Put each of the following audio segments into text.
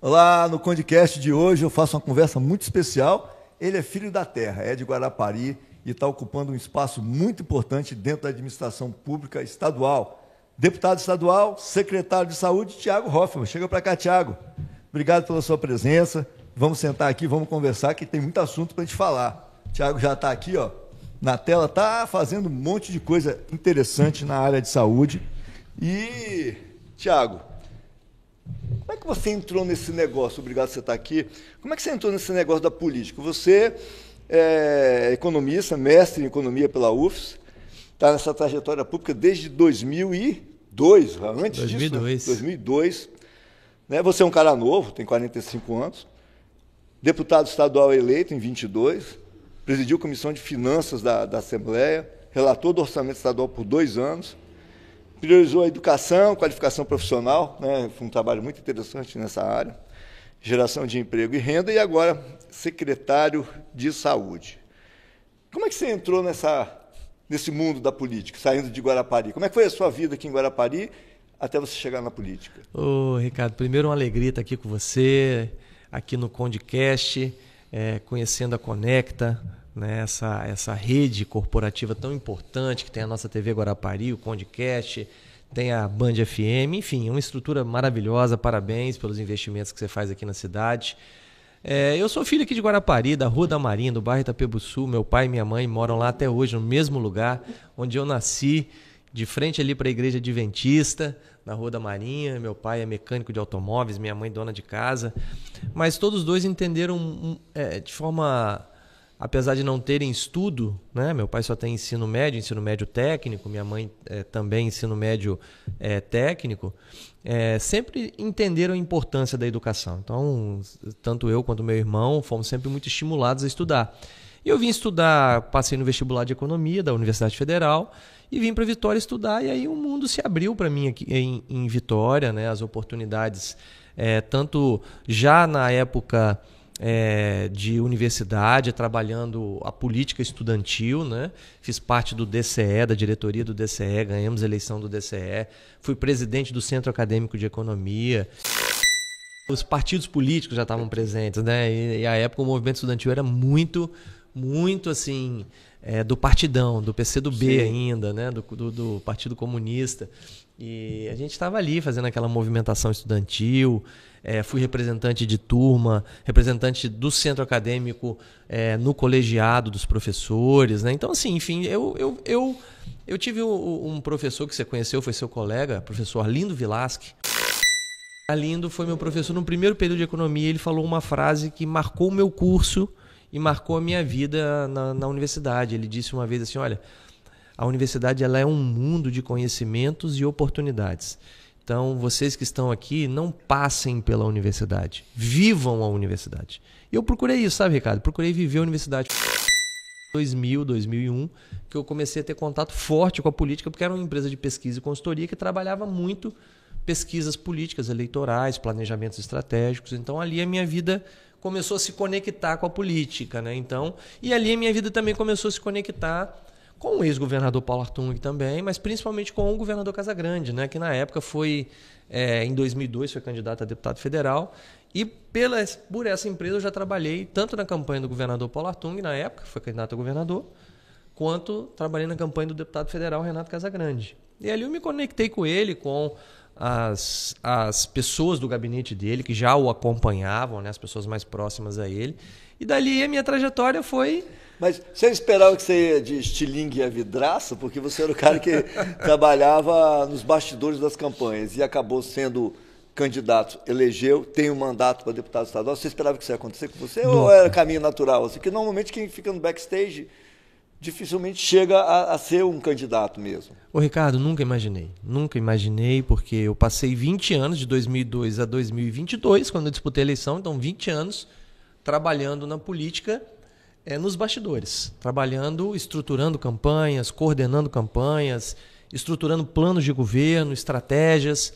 Olá, no Condecast de hoje eu faço uma conversa muito especial. Ele é filho da terra, é de Guarapari e está ocupando um espaço muito importante dentro da administração pública estadual. Deputado estadual, secretário de saúde, Thiago Hoffmann. Chega para cá, Thiago. Obrigado pela sua presença. Vamos sentar aqui, vamos conversar, que tem muito assunto para a gente falar. Thiago já está aqui, ó, na tela, está fazendo um monte de coisa interessante na área de saúde. E, Thiago, como é que você entrou nesse negócio? Obrigado por você estar aqui. Como é que você entrou nesse negócio da política? Você é economista, mestre em economia pela UFS, está nessa trajetória pública desde 2002, antes 2002. disso, 2002. Né? Você é um cara novo, tem 45 anos, deputado estadual eleito em 22, presidiu a Comissão de Finanças da Assembleia, relator do Orçamento Estadual por 2 anos, priorizou a educação, qualificação profissional, né? Foi um trabalho muito interessante nessa área, geração de emprego e renda, e agora secretário de saúde. Como é que você entrou nesse mundo da política, saindo de Guarapari? Como é que foi a sua vida aqui em Guarapari até você chegar na política? Ô, Ricardo, primeiro uma alegria estar aqui com você, aqui no Condecast, conhecendo a Conecta, né, essa rede corporativa tão importante que tem a nossa TV Guarapari, o Condecast, tem a Band FM, enfim, uma estrutura maravilhosa. Parabéns pelos investimentos que você faz aqui na cidade. Eu sou filho aqui de Guarapari, da Rua da Marinha, do bairro Itapebuçu. Meu pai e minha mãe moram lá até hoje, no mesmo lugar onde eu nasci, de frente ali para a Igreja Adventista, na Rua da Marinha. Meu pai é mecânico de automóveis, minha mãe dona de casa. Mas todos dois entenderam de forma... Apesar de não terem estudo, né? Meu pai só tem ensino médio técnico, minha mãe também ensino médio técnico, sempre entenderam a importância da educação. Então, tanto eu quanto meu irmão fomos sempre muito estimulados a estudar. E eu vim estudar, passei no vestibular de economia da Universidade Federal e vim para Vitória estudar, e aí o mundo se abriu para mim aqui em Vitória, né? As oportunidades, tanto já na época... de universidade, trabalhando a política estudantil, né? Fiz parte do DCE, da diretoria do DCE, ganhamos a eleição do DCE, fui presidente do Centro Acadêmico de Economia. Os partidos políticos já estavam presentes, né? E à época o movimento estudantil era muito assim, do partidão, do PCdoB. Sim. Ainda, né? Do Partido Comunista. E a gente estava ali fazendo aquela movimentação estudantil. Fui representante de turma, representante do centro acadêmico no colegiado dos professores, né? Então, assim, enfim, eu tive um professor que você conheceu, foi seu colega, professor Arlindo Vilasque. Arlindo foi meu professor no primeiro período de economia. Ele falou uma frase que marcou o meu curso e marcou a minha vida na universidade. Ele disse uma vez assim: olha, a universidade ela é um mundo de conhecimentos e oportunidades. Então, vocês que estão aqui, não passem pela universidade, vivam a universidade. E eu procurei isso, sabe, Ricardo? Procurei viver a universidade. 2001, que eu comecei a ter contato forte com a política, porque era uma empresa de pesquisa e consultoria que trabalhava muito pesquisas políticas, eleitorais, planejamentos estratégicos. Então, ali a minha vida começou a se conectar com a política, né? Então, e ali a minha vida também começou a se conectar com o ex-governador Paulo Artung também, mas principalmente com o governador Casagrande, né, que na época foi, em 2002, foi candidato a deputado federal, e por essa empresa eu já trabalhei tanto na campanha do governador Paulo Artung, na época, foi candidato a governador, quanto trabalhei na campanha do deputado federal Renato Casagrande. E ali eu me conectei com ele, com as pessoas do gabinete dele, que já o acompanhavam, né, as pessoas mais próximas a ele, e dali a minha trajetória foi... Mas você esperava que você ia de estilingue a vidraça, porque você era o cara que trabalhava nos bastidores das campanhas e acabou sendo candidato, elegeu, tem um mandato para deputado estadual. Você esperava que isso ia acontecer com você? Não. Ou era caminho natural? Assim, porque normalmente quem fica no backstage dificilmente chega a ser um candidato mesmo. Ô Ricardo, nunca imaginei, porque eu passei 20 anos, de 2002 a 2022, quando eu disputei a eleição, então 20 anos trabalhando na política, nos bastidores, trabalhando, estruturando campanhas, coordenando campanhas, estruturando planos de governo, estratégias.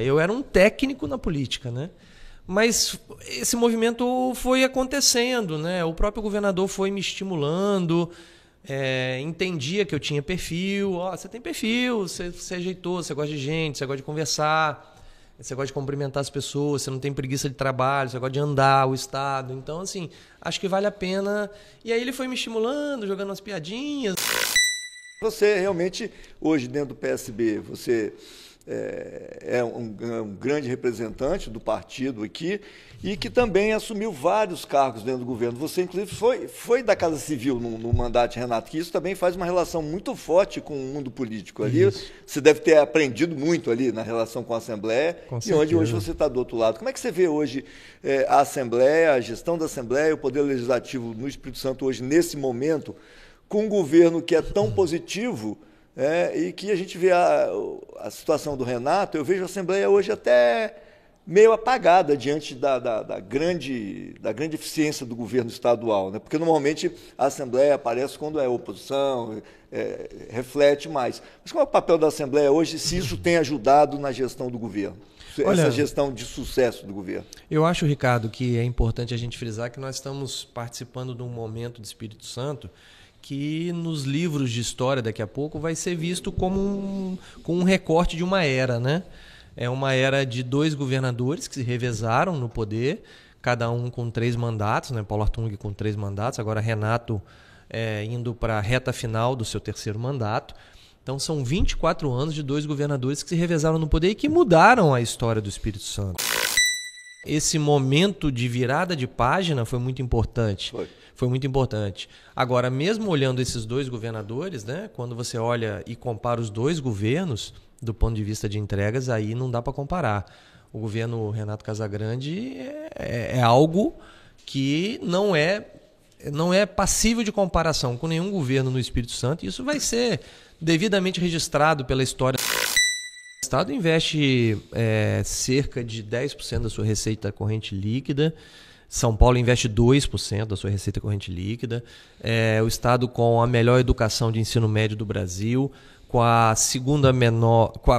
Eu era um técnico na política, né? Mas esse movimento foi acontecendo, né? O próprio governador foi me estimulando, entendia que eu tinha perfil. Você tem perfil, você ajeitou, você gosta de gente, você gosta de conversar. você gosta de cumprimentar as pessoas, você não tem preguiça de trabalho, você gosta de andar o Estado. Então, assim, acho que vale a pena. E aí ele foi me estimulando, jogando umas piadinhas. Você realmente, hoje, dentro do PSB, você é um grande representante do partido aqui e que também assumiu vários cargos dentro do governo. Você, inclusive, foi da Casa Civil no mandato de Renato, que isso também faz uma relação muito forte com o mundo político ali. Isso. Você deve ter aprendido muito ali na relação com a Assembleia, e onde hoje você está do outro lado. Como é que você vê hoje a Assembleia, a gestão da Assembleia, o Poder Legislativo no Espírito Santo hoje, nesse momento, com um governo que é tão positivo, e que a gente vê a situação do Renato? Eu vejo a Assembleia hoje até meio apagada diante da grande eficiência do governo estadual, né? Porque normalmente a Assembleia aparece quando é oposição, reflete mais. Mas qual é o papel da Assembleia hoje, se isso tem ajudado na gestão do governo? Essa gestão de sucesso do governo? Eu acho, Ricardo, que é importante a gente frisar que nós estamos participando de um momento de Espírito Santo que nos livros de história daqui a pouco vai ser visto como um recorte de uma era, né? É uma era de 2 governadores que se revezaram no poder, cada um com 3 mandatos, né? Paulo Artung com 3 mandatos, agora Renato indo para a reta final do seu 3º mandato. Então são 24 anos de 2 governadores que se revezaram no poder e que mudaram a história do Espírito Santo. Esse momento de virada de página foi muito importante. Foi muito importante. Agora, mesmo olhando esses 2 governadores, né, quando você olha e compara os 2 governos, do ponto de vista de entregas, aí não dá para comparar. O governo Renato Casagrande é algo que não é passível de comparação com nenhum governo no Espírito Santo, e isso vai ser devidamente registrado pela história. O Estado investe cerca de 10% da sua receita corrente líquida. São Paulo investe 2% da sua receita corrente líquida. O Estado com a melhor educação de ensino médio do Brasil, com a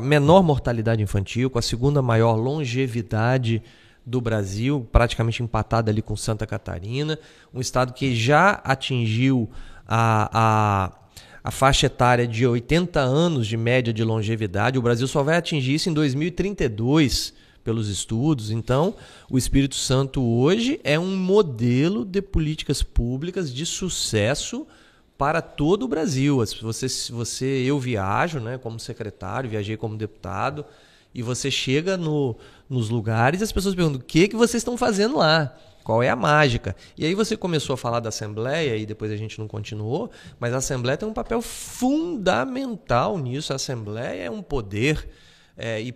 menor mortalidade infantil, com a 2ª maior longevidade do Brasil, praticamente empatada ali com Santa Catarina. Um Estado que já atingiu a faixa etária de 80 anos de média de longevidade. O Brasil só vai atingir isso em 2032, pelos estudos. Então, o Espírito Santo hoje é um modelo de políticas públicas de sucesso para todo o Brasil. Eu viajo, né, como secretário, viajei como deputado, e você chega nos lugares e as pessoas perguntam: o que vocês estão fazendo lá? Qual é a mágica? E aí você começou a falar da Assembleia e depois a gente não continuou, mas a Assembleia tem um papel fundamental nisso. A Assembleia é um poder, e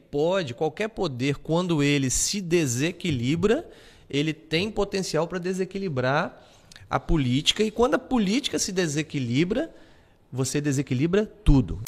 qualquer poder, quando ele se desequilibra, ele tem potencial para desequilibrar a política, e quando a política se desequilibra, você desequilibra tudo.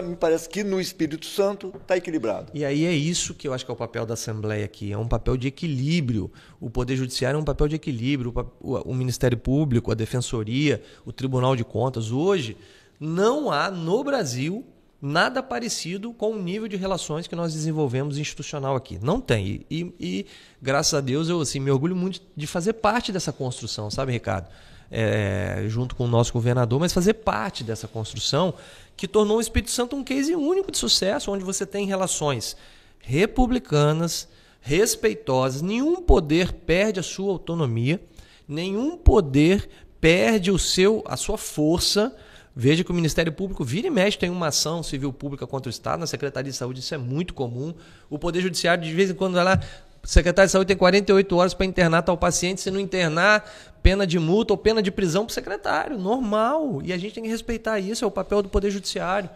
Me parece que no Espírito Santo está equilibrado. E aí é isso que eu acho que é o papel da Assembleia aqui, é um papel de equilíbrio. O Poder Judiciário é um papel de equilíbrio, o Ministério Público, a Defensoria, o Tribunal de Contas. Hoje, não há no Brasil nada parecido com o nível de relações que nós desenvolvemos institucional aqui. Não tem. E graças a Deus, eu me orgulho muito de fazer parte dessa construção, sabe, Ricardo? Junto com o nosso governador, mas fazer parte dessa construção que tornou o Espírito Santo um case único de sucesso, onde você tem relações republicanas, respeitosas, nenhum poder perde a sua autonomia, nenhum poder perde a sua força. Veja que o Ministério Público vira e mexe, tem uma ação civil pública contra o Estado, na Secretaria de Saúde isso é muito comum. O Poder Judiciário, de vez em quando, vai lá, o secretário de Saúde tem 48 horas para internar tal paciente, se não internar, pena de multa ou pena de prisão para o secretário, normal. E a gente tem que respeitar isso, é o papel do Poder Judiciário.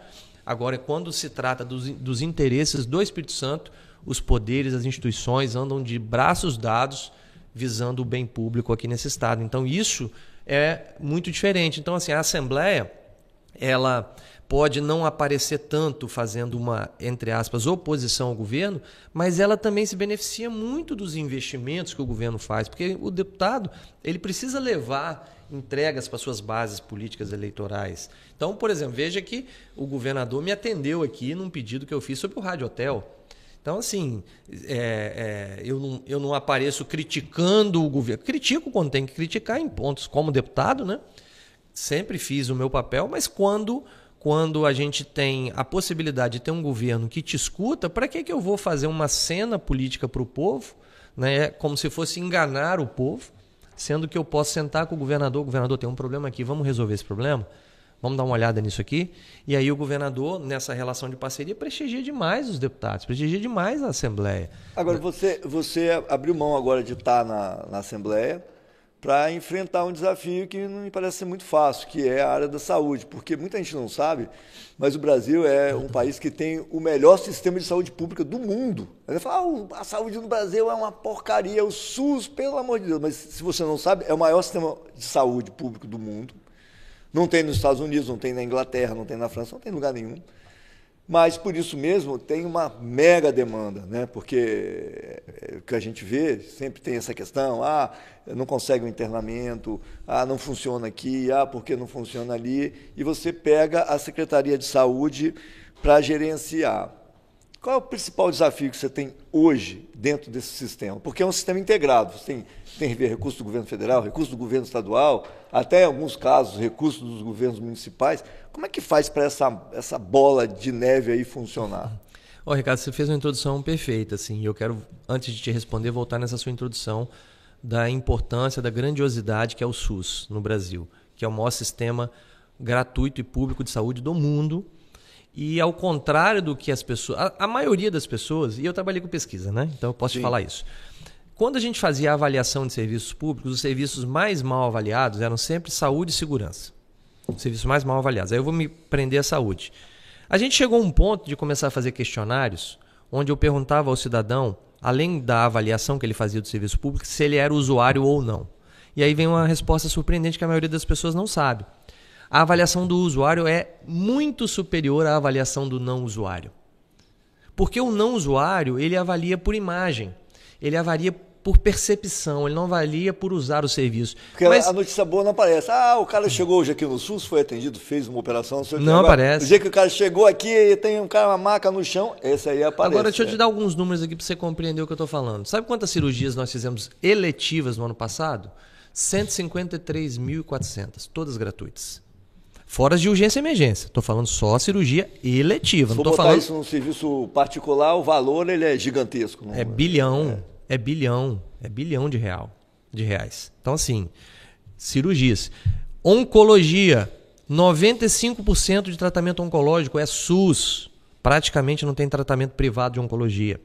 Agora, quando se trata dos interesses do Espírito Santo, os poderes, as instituições andam de braços dados visando o bem público aqui nesse Estado. Então, isso é muito diferente. Então, a Assembleia, ela pode não aparecer tanto fazendo uma, entre aspas, oposição ao governo, mas ela também se beneficia muito dos investimentos que o governo faz, porque o deputado ele precisa levar entregas para suas bases políticas eleitorais. Então, por exemplo, veja que o governador me atendeu aqui num pedido que eu fiz sobre o Rádio Hotel. Então, eu não apareço criticando o governo. Critico quando tem que criticar em pontos como deputado, né? Sempre fiz o meu papel, mas quando quando a gente tem a possibilidade de ter um governo que te escuta, para que eu vou fazer uma cena política para o povo, né, como se fosse enganar o povo, sendo que eu posso sentar com o governador tem um problema aqui, vamos resolver esse problema? Vamos dar uma olhada nisso aqui? E aí o governador, nessa relação de parceria, prestigia demais os deputados, prestigia demais a Assembleia. Agora, você abriu mão agora de estar na Assembleia para enfrentar um desafio que não me parece ser muito fácil, que é a área da saúde, porque muita gente não sabe, mas o Brasil é um país que tem o melhor sistema de saúde pública do mundo. Ele fala, a saúde no Brasil é uma porcaria, o SUS, pelo amor de Deus, mas se você não sabe, é o maior sistema de saúde público do mundo. Não tem nos Estados Unidos, não tem na Inglaterra, não tem na França, não tem em lugar nenhum. Mas, por isso mesmo, tem uma mega demanda, né? Porque o que a gente vê, sempre tem essa questão, não consegue um internamento, não funciona aqui, porque não funciona ali, e você pega a Secretaria de Saúde para gerenciar. Qual é o principal desafio que você tem hoje dentro desse sistema? Porque é um sistema integrado, você tem que ver recursos do governo federal, recursos do governo estadual, até em alguns casos recursos dos governos municipais. Como é que faz para essa bola de neve aí funcionar? Ricardo, você fez uma introdução perfeita, assim, e eu quero, antes de te responder, voltar nessa sua introdução da importância, da grandiosidade que é o SUS no Brasil, que é o maior sistema gratuito e público de saúde do mundo. E ao contrário do que as pessoas... A maioria das pessoas... E eu trabalhei com pesquisa, né? Então eu posso te falar isso. Quando a gente fazia a avaliação de serviços públicos, os serviços mais mal avaliados eram sempre saúde e segurança. Os serviços mais mal avaliados. Aí eu vou me prender à saúde. A gente chegou a um ponto de começar a fazer questionários onde eu perguntava ao cidadão, além da avaliação que ele fazia do serviço público, se ele era usuário ou não. E aí vem uma resposta surpreendente que a maioria das pessoas não sabe. A avaliação do usuário é muito superior à avaliação do não usuário. Porque o não usuário, ele avalia por imagem, ele avalia por percepção, ele não avalia por usar o serviço. Porque a notícia boa não aparece. O cara chegou hoje aqui no SUS, foi atendido, fez uma operação. Não aparece. No dia que o cara chegou aqui e tem um cara, uma maca no chão, esse aí aparece. Agora, deixa eu te dar alguns números aqui para você compreender o que eu estou falando. Sabe quantas cirurgias nós fizemos eletivas no ano passado? 153.400, todas gratuitas. Fora de urgência e emergência. Estou falando só cirurgia eletiva. Se for botar isso num serviço particular, o valor ele é gigantesco. Não? É bilhão. É bilhão de reais. Então, assim, cirurgias. Oncologia. 95% de tratamento oncológico é SUS. Praticamente não tem tratamento privado de oncologia.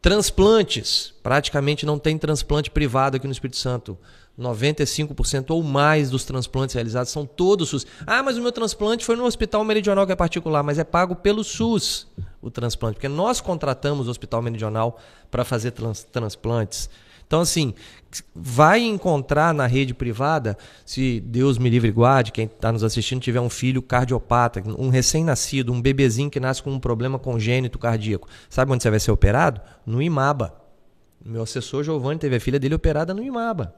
Transplantes. Praticamente não tem transplante privado aqui no Espírito Santo. 95% ou mais dos transplantes realizados são todos SUS. Mas o meu transplante foi no Hospital Meridional, que é particular, mas é pago pelo SUS o transplante, porque nós contratamos o Hospital Meridional para fazer transplantes. Então, assim, vai encontrar na rede privada, se Deus me livre e guarde, quem está nos assistindo tiver um filho cardiopata, um recém-nascido, um bebezinho que nasce com um problema congênito cardíaco. Sabe onde você vai ser operado? No IMABA. Meu assessor Giovanni teve a filha dele operada no IMABA.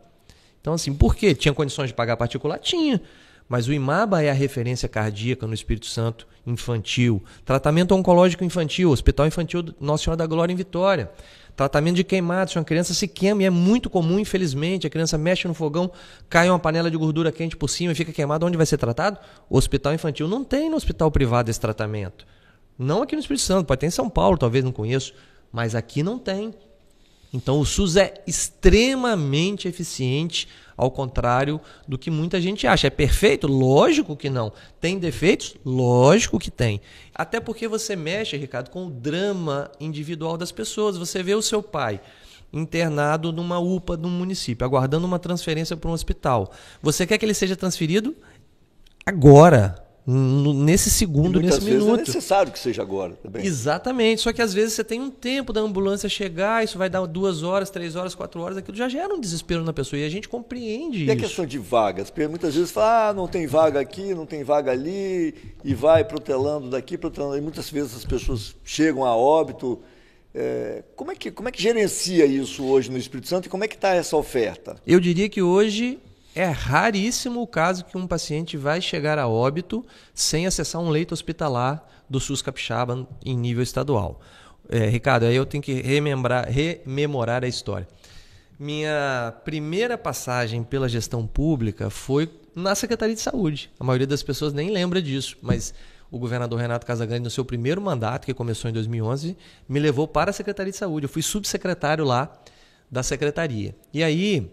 Então, assim, por quê? Tinha condições de pagar particular? Tinha. Mas o IMABA é a referência cardíaca no Espírito Santo infantil. Tratamento oncológico infantil, Hospital Infantil Nossa Senhora da Glória em Vitória. Tratamento de queimados, uma criança se queima e é muito comum, infelizmente, a criança mexe no fogão, cai uma panela de gordura quente por cima e fica queimado. Onde vai ser tratado? O Hospital Infantil. Não tem no hospital privado esse tratamento. Não aqui no Espírito Santo, pode ter em São Paulo, talvez não conheço, mas aqui não tem. Então o SUS é extremamente eficiente, ao contrário do que muita gente acha. É perfeito? Lógico que não. Tem defeitos? Lógico que tem. Até porque você mexe, Ricardo, com o drama individual das pessoas. Você vê o seu pai internado numa UPA de um município, aguardando uma transferência para um hospital. Você quer que ele seja transferido agora, nesse segundo, nesse minuto. Muitas vezes é necessário que seja agora também. Exatamente, só que às vezes você tem um tempo da ambulância chegar, isso vai dar 2 horas, 3 horas, 4 horas, aquilo já gera um desespero na pessoa e a gente compreende isso. E a questão de vagas? Porque muitas vezes fala, não tem vaga aqui, não tem vaga ali, e vai protelando daqui, protelando. E muitas vezes as pessoas chegam a óbito. Como é que gerencia isso hoje no Espírito Santo e como é que está essa oferta? Eu diria que hoje é raríssimo o caso que um paciente vai chegar a óbito sem acessar um leito hospitalar do SUS Capixaba em nível estadual. Ricardo, aí eu tenho que rememorar a história. Minha primeira passagem pela gestão pública foi na Secretaria de Saúde. A maioria das pessoas nem lembra disso, mas o governador Renato Casagrande, no seu primeiro mandato, que começou em 2011, me levou para a Secretaria de Saúde. Eu fui subsecretário lá da secretaria. E aí,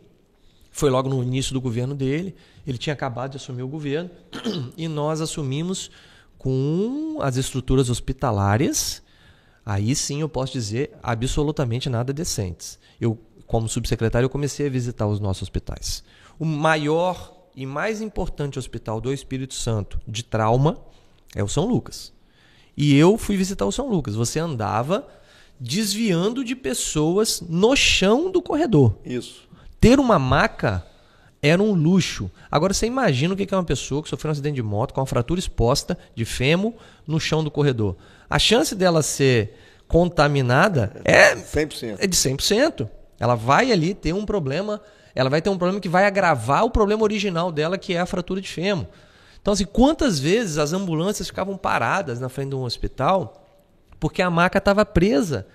foi logo no início do governo dele, ele tinha acabado de assumir o governo, e nós assumimos com as estruturas hospitalárias, aí sim eu posso dizer, absolutamente nada decentes. Eu, como subsecretário, eu comecei a visitar os nossos hospitais. O maior e mais importante hospital do Espírito Santo de trauma é o São Lucas. E eu fui visitar o São Lucas. Você andava desviando de pessoas no chão do corredor. Isso. Ter uma maca era um luxo. Agora você imagina o que é uma pessoa que sofreu um acidente de moto com uma fratura exposta de fêmur no chão do corredor. A chance dela ser contaminada é 100%. É de 100%. Ela vai ali ter um problema, ela vai ter um problema que vai agravar o problema original dela, que é a fratura de fêmur. Então, assim, quantas vezes as ambulâncias ficavam paradas na frente de um hospital porque a maca estava presa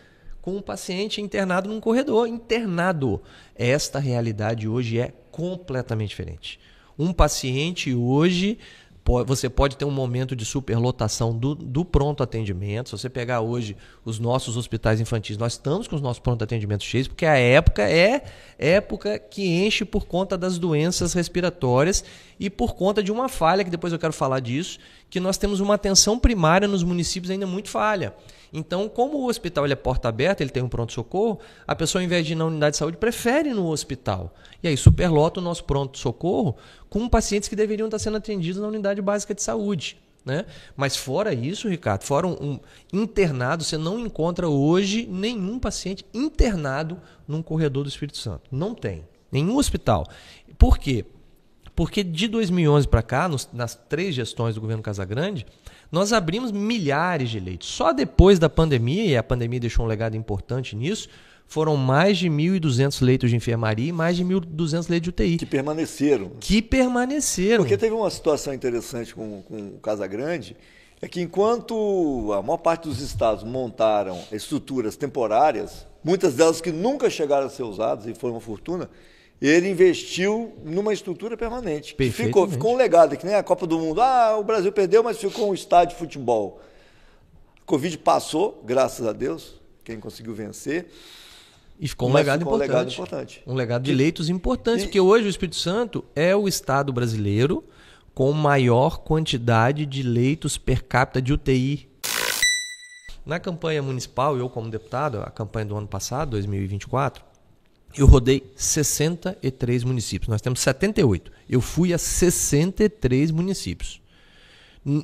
com um paciente internado num corredor. Internado. Esta realidade hoje é completamente diferente. Um paciente hoje, você pode ter um momento de superlotação do pronto atendimento. Se você pegar hoje os nossos hospitais infantis, nós estamos com os nossos pronto atendimentos cheios, porque a época é época que enche por conta das doenças respiratórias e por conta de uma falha, que depois eu quero falar disso, que nós temos uma atenção primária nos municípios ainda muito falha. Então, como o hospital ele é porta aberta, ele tem um pronto-socorro, a pessoa, ao invés de ir na unidade de saúde, prefere ir no hospital. E aí superlota o nosso pronto-socorro com pacientes que deveriam estar sendo atendidos na unidade básica de saúde, né? Mas fora isso, Ricardo, fora um internado, você não encontra hoje nenhum paciente internado num corredor do Espírito Santo. Não tem. Nenhum hospital. Por quê? Porque de 2011 para cá, nas 3 gestões do governo Casagrande, nós abrimos milhares de leitos. Só depois da pandemia, e a pandemia deixou um legado importante nisso, foram mais de 1.200 leitos de enfermaria e mais de 1.200 leitos de UTI. Que permaneceram. Porque teve uma situação interessante com o Casagrande, é que enquanto a maior parte dos estados montaram estruturas temporárias, muitas delas que nunca chegaram a ser usadas e foram uma fortuna, ele investiu numa estrutura permanente. Ficou um legado, que nem a Copa do Mundo. O Brasil perdeu, mas ficou um estádio de futebol. A Covid passou, graças a Deus, quem conseguiu vencer. E ficou um legado importante. Um legado de leitos importante, porque hoje o Espírito Santo é o estado brasileiro com maior quantidade de leitos per capita de UTI. Na campanha municipal, eu como deputado, a campanha do ano passado, 2024, eu rodei 63 municípios. Nós temos 78. Eu fui a 63 municípios.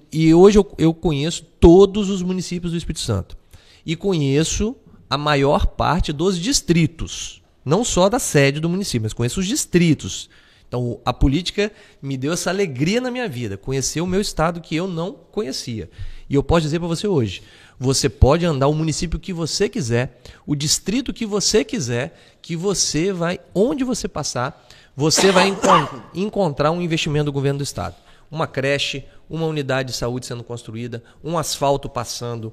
E hoje eu conheço todos os municípios do Espírito Santo. E conheço a maior parte dos distritos. Não só da sede do município, mas conheço os distritos. Então, a política me deu essa alegria na minha vida. Conhecer o meu estado que eu não conhecia. E eu posso dizer para você hoje, você pode andar o município que você quiser, o distrito que você quiser, que você vai, onde você passar, você vai encontrar um investimento do governo do estado. Uma creche, uma unidade de saúde sendo construída, um asfalto passando,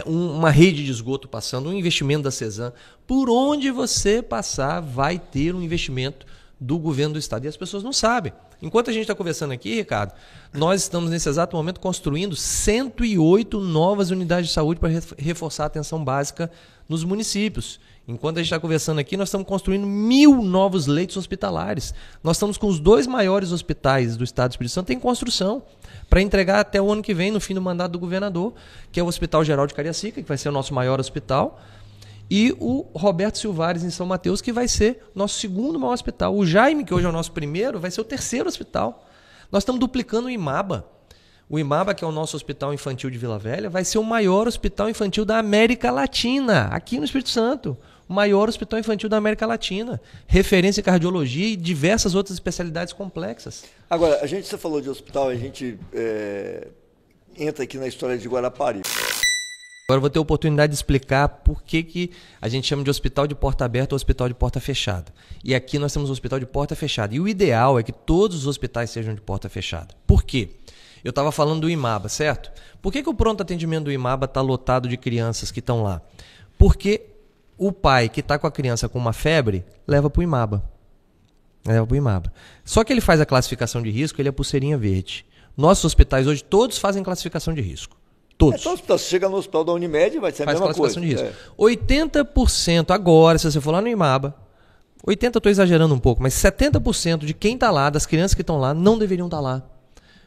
uma rede de esgoto passando, um investimento da CESAM. Por onde você passar, vai ter um investimento do governo do estado. E as pessoas não sabem. Enquanto a gente está conversando aqui, Ricardo, nós estamos nesse exato momento construindo 108 novas unidades de saúde para reforçar a atenção básica nos municípios. Enquanto a gente está conversando aqui, nós estamos construindo 1.000 novos leitos hospitalares. Nós estamos com os 2 maiores hospitais do estado do Espírito Santo em construção para entregar até o ano que vem, no fim do mandato do governador, que é o Hospital Geral de Cariacica, que vai ser o nosso maior hospital, e o Roberto Silvares, em São Mateus, que vai ser nosso 2º maior hospital. O Jaime, que hoje é o nosso primeiro, vai ser o 3º hospital. Nós estamos duplicando o IMABA. O IMABA, que é o nosso hospital infantil de Vila Velha, vai ser o maior hospital infantil da América Latina, aqui no Espírito Santo. O maior hospital infantil da América Latina. Referência em cardiologia e diversas outras especialidades complexas. Agora, você falou de hospital, a gente entra aqui na história de Guarapari. Agora eu vou ter a oportunidade de explicar por que a gente chama de hospital de porta aberta ou hospital de porta fechada. E aqui nós temos um hospital de porta fechada. E o ideal é que todos os hospitais sejam de porta fechada. Por quê? Eu estava falando do IMABA, certo? Por que o pronto atendimento do IMABA está lotado de crianças que estão lá? Porque o pai que está com a criança com uma febre leva para o IMABA. Só que ele faz a classificação de risco, ele é pulseirinha verde. Nossos hospitais hoje todos fazem classificação de risco. Todos. Então, você chega no hospital da Unimed, vai ser a mesma coisa. Faz classificação de risco. 80% agora, se você for lá no IMABA, 80% eu estou exagerando um pouco, mas 70% de quem está lá, das crianças que estão lá, não deveriam estar lá.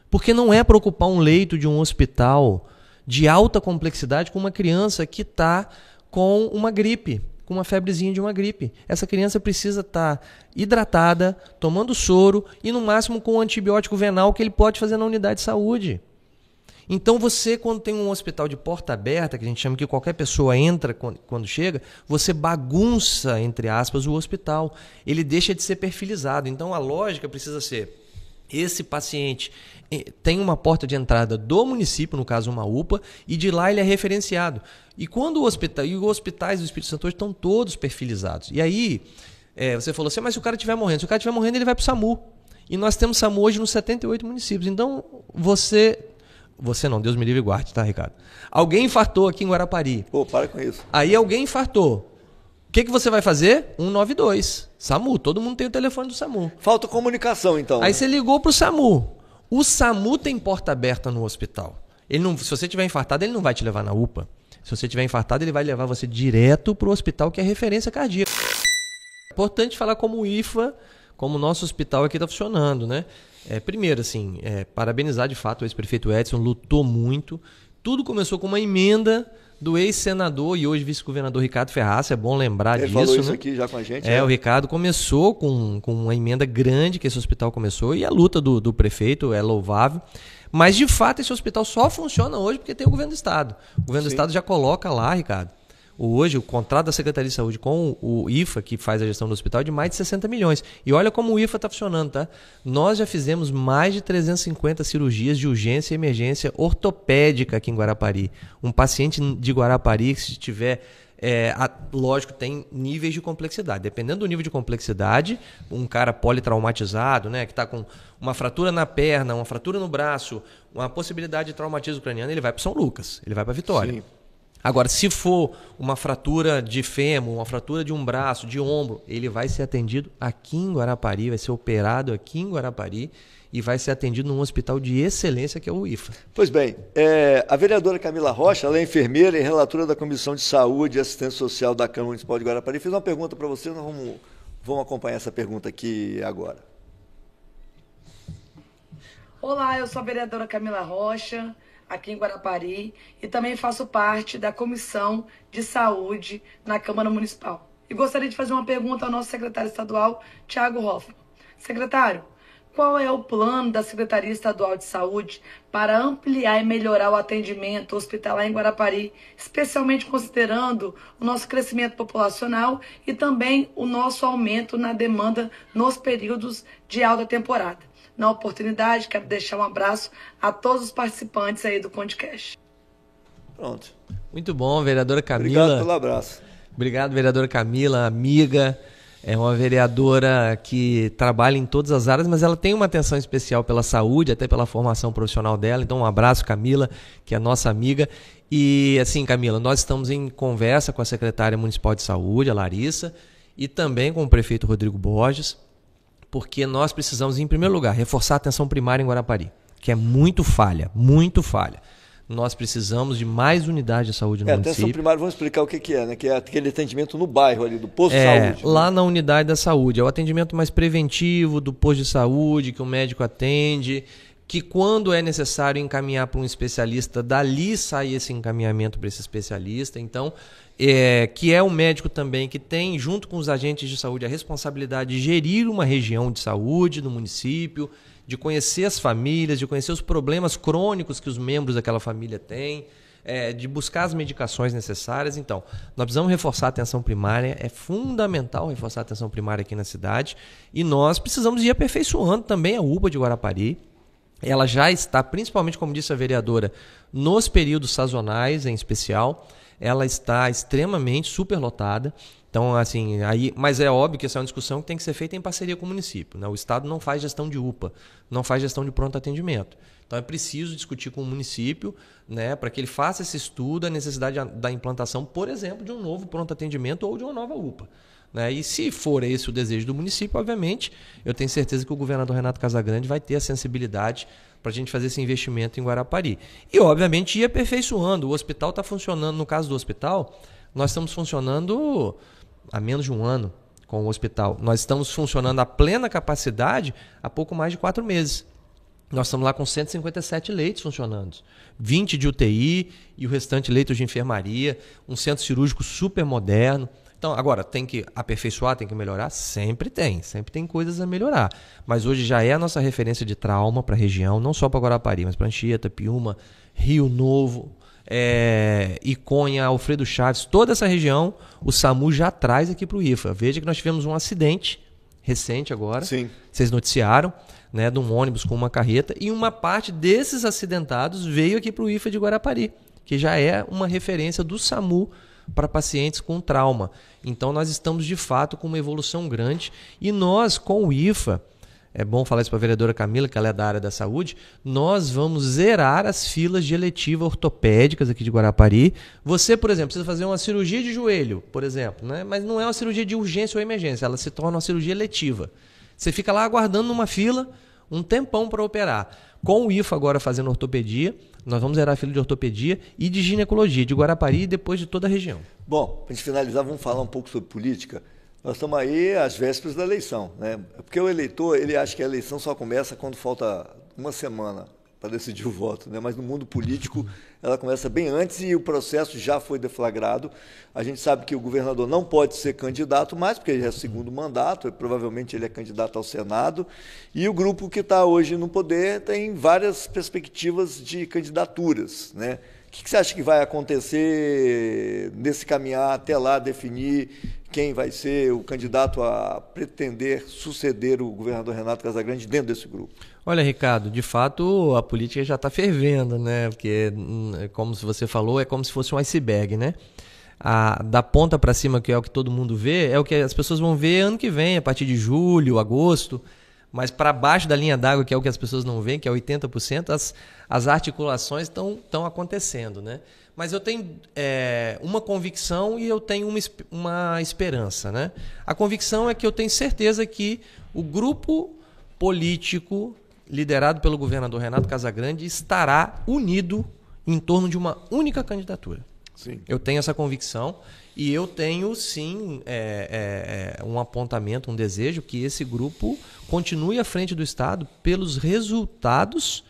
Porque não é para ocupar um leito de um hospital de alta complexidade com uma criança que está com uma gripe, com uma febrezinha de uma gripe. Essa criança precisa estar hidratada, tomando soro e, no máximo, com um antibiótico venal que ele pode fazer na unidade de saúde. Então você, quando tem um hospital de porta aberta, que a gente chama que qualquer pessoa entra quando chega, você bagunça, entre aspas, o hospital. Ele deixa de ser perfilizado. Então a lógica precisa ser, esse paciente tem uma porta de entrada do município, no caso uma UPA, e de lá ele é referenciado. E quando os hospitais do Espírito Santo hoje estão todos perfilizados. E aí, você falou assim, mas se o cara estiver morrendo, ele vai para o SAMU. E nós temos SAMU hoje nos 78 municípios. Então você não, Deus me livre e guarde, tá, Ricardo? Alguém infartou aqui em Guarapari. Pô, para com isso. Aí alguém infartou. O que você vai fazer? 192. SAMU, todo mundo tem o telefone do SAMU. Falta comunicação, então. Aí você ligou pro SAMU. O SAMU tem porta aberta no hospital. Se você tiver infartado, ele não vai te levar na UPA. Se você tiver infartado, ele vai levar você direto pro hospital, que é referência cardíaca. É importante falar como o IFA, como o nosso hospital aqui está funcionando, né? Primeiro, assim, parabenizar de fato o ex-prefeito Edson, lutou muito. Tudo começou com uma emenda do ex-senador e hoje vice-governador Ricardo Ferraz, é bom lembrar disso. Ele falou isso né? aqui já com a gente. O Ricardo começou com uma emenda grande que esse hospital começou e a luta do prefeito é louvável. Mas, de fato, esse hospital só funciona hoje porque tem o governo do Estado. O governo do Estado já coloca lá, Ricardo, hoje o contrato da Secretaria de Saúde com o IFA, que faz a gestão do hospital, é de mais de 60 milhões. E olha como o IFA está funcionando, tá? Nós já fizemos mais de 350 cirurgias de urgência e emergência ortopédica aqui em Guarapari. Um paciente de Guarapari, se tiver... lógico, tem níveis de complexidade. Dependendo do nível de complexidade, um cara politraumatizado, né, que está com uma fratura na perna, uma fratura no braço, uma possibilidade de traumatismo craniano, ele vai para São Lucas, ele vai para Vitória. Sim. Agora, se for uma fratura de fêmur, uma fratura de um braço, de ombro, ele vai ser atendido aqui em Guarapari, vai ser operado aqui em Guarapari e vai ser atendido num hospital de excelência que é o IFA. Pois bem, a vereadora Camila Rocha, ela é enfermeira e relatora da Comissão de Saúde e Assistência Social da Câmara Municipal de Guarapari. Fiz uma pergunta para você, nós vamos acompanhar essa pergunta aqui agora. Olá, eu sou a vereadora Camila Rocha, aqui em Guarapari, e também faço parte da Comissão de Saúde na Câmara Municipal. E gostaria de fazer uma pergunta ao nosso secretário estadual, Thiago Hoffmann. Secretário, qual é o plano da Secretaria Estadual de Saúde para ampliar e melhorar o atendimento hospitalar em Guarapari, especialmente considerando o nosso crescimento populacional e também o nosso aumento na demanda nos períodos de alta temporada? Na oportunidade, quero deixar um abraço a todos os participantes aí do podcast. Pronto. Muito bom, vereadora Camila. Obrigado pelo abraço. Obrigado, vereadora Camila, amiga. É uma vereadora que trabalha em todas as áreas, mas ela tem uma atenção especial pela saúde, até pela formação profissional dela. Então, um abraço, Camila, que é nossa amiga. E, assim, Camila, nós estamos em conversa com a secretária municipal de saúde, a Larissa, e também com o prefeito Rodrigo Borges, porque nós precisamos, em primeiro lugar, reforçar a atenção primária em Guarapari, que é muito falha, muito falha. Nós precisamos de mais unidade de saúde no município. Atenção primária, vamos explicar o que é, né? Que é aquele atendimento no bairro ali, do posto de saúde. Lá na unidade da saúde. É o atendimento mais preventivo do posto de saúde, que o médico atende, que quando é necessário encaminhar para um especialista, dali sai esse encaminhamento para esse especialista. Então, que é o médico também que tem, junto com os agentes de saúde, a responsabilidade de gerir uma região de saúde no município, de conhecer as famílias, de conhecer os problemas crônicos que os membros daquela família têm, de buscar as medicações necessárias. Então, nós precisamos reforçar a atenção primária, é fundamental reforçar a atenção primária aqui na cidade, e nós precisamos ir aperfeiçoando também a UPA de Guarapari. Ela já está, principalmente, como disse a vereadora, nos períodos sazonais em especial, ela está extremamente superlotada. Então, assim, mas é óbvio que essa é uma discussão que tem que ser feita em parceria com o município, né? O Estado não faz gestão de UPA, não faz gestão de pronto atendimento. Então é preciso discutir com o município, né, para que ele faça esse estudo, a necessidade da implantação, por exemplo, de um novo pronto atendimento ou de uma nova UPA. Né? E se for esse o desejo do município, obviamente, eu tenho certeza que o governador Renato Casagrande vai ter a sensibilidade para a gente fazer esse investimento em Guarapari. E, obviamente, ir aperfeiçoando. O hospital está funcionando, no caso do hospital, nós estamos funcionando há menos de um ano com o hospital. Nós estamos funcionando a plena capacidade há pouco mais de 4 meses. Nós estamos lá com 157 leitos funcionando, 20 de UTI e o restante leitos de enfermaria, um centro cirúrgico super moderno. Então, agora, tem que aperfeiçoar, tem que melhorar? Sempre tem coisas a melhorar. Mas hoje já é a nossa referência de trauma para a região, não só para Guarapari, mas para Anchieta, Piúma, Rio Novo, Iconha, Alfredo Chaves, toda essa região, o SAMU já traz aqui para o IFA. Veja que nós tivemos um acidente recente agora, Sim. Vocês noticiaram, né, de um ônibus com uma carreta, e uma parte desses acidentados veio aqui para o IFA de Guarapari, que já é uma referência do SAMU para pacientes com trauma. Então nós estamos de fato com uma evolução grande, e nós com o IFA, é bom falar isso para a vereadora Camila, que ela é da área da saúde, nós vamos zerar as filas de eletiva ortopédicas aqui de Guarapari. Você, por exemplo, precisa fazer uma cirurgia de joelho, por exemplo, né? Mas não é uma cirurgia de urgência ou emergência, ela se torna uma cirurgia eletiva. Você fica lá aguardando numa fila um tempão para operar. Com o IFA agora fazendo ortopedia, nós vamos zerar a fila de ortopedia e de ginecologia de Guarapari e depois de toda a região. Bom, para a gente finalizar, vamos falar um pouco sobre política. Nós estamos aí às vésperas da eleição, né? Porque o eleitor, ele acha que a eleição só começa quando falta uma semana para decidir o voto, né? Mas no mundo político ela começa bem antes e o processo já foi deflagrado. A gente sabe que o governador não pode ser candidato mais, porque ele é segundo mandato, provavelmente ele é candidato ao Senado, e o grupo que está hoje no poder tem várias perspectivas de candidaturas, né? O que você acha que vai acontecer nesse caminhar até lá definir quem vai ser o candidato a pretender suceder o governador Renato Casagrande dentro desse grupo? Olha, Ricardo, de fato a política já está fervendo, né? Porque, como você falou, é como se fosse um iceberg, né? Da ponta para cima, que é o que todo mundo vê, é o que as pessoas vão ver ano que vem, a partir de julho, agosto. Mas para baixo da linha d'água, que é o que as pessoas não veem, que é 80%, as articulações estão acontecendo, né? Mas eu tenho uma convicção e eu tenho uma esperança, né? A convicção é que eu tenho certeza que o grupo político liderado pelo governador Renato Casagrande estará unido em torno de uma única candidatura. Sim. Eu tenho essa convicção e eu tenho, sim, um apontamento, um desejo que esse grupo continue à frente do Estado pelos resultados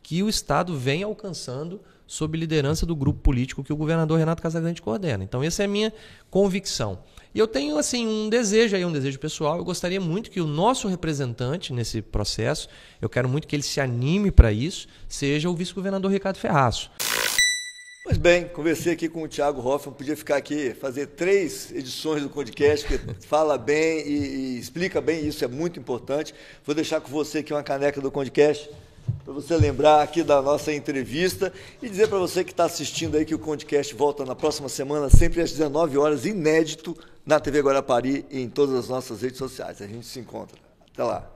que o Estado vem alcançando sob liderança do grupo político que o governador Renato Casagrande coordena. Então, essa é a minha convicção. E eu tenho assim, um desejo pessoal. Eu gostaria muito que o nosso representante nesse processo, eu quero muito que ele se anime para isso, seja o vice-governador Ricardo Ferraço. Pois bem, conversei aqui com o Thiago Hoffmann, podia ficar aqui, fazer 3 edições do podcast, que fala bem e explica bem, isso é muito importante. Vou deixar com você aqui uma caneca do Condecast, para você lembrar aqui da nossa entrevista e dizer para você que está assistindo aí que o Condecast volta na próxima semana, sempre às 19 horas, inédito, na TV Guarapari e em todas as nossas redes sociais. A gente se encontra. Até lá.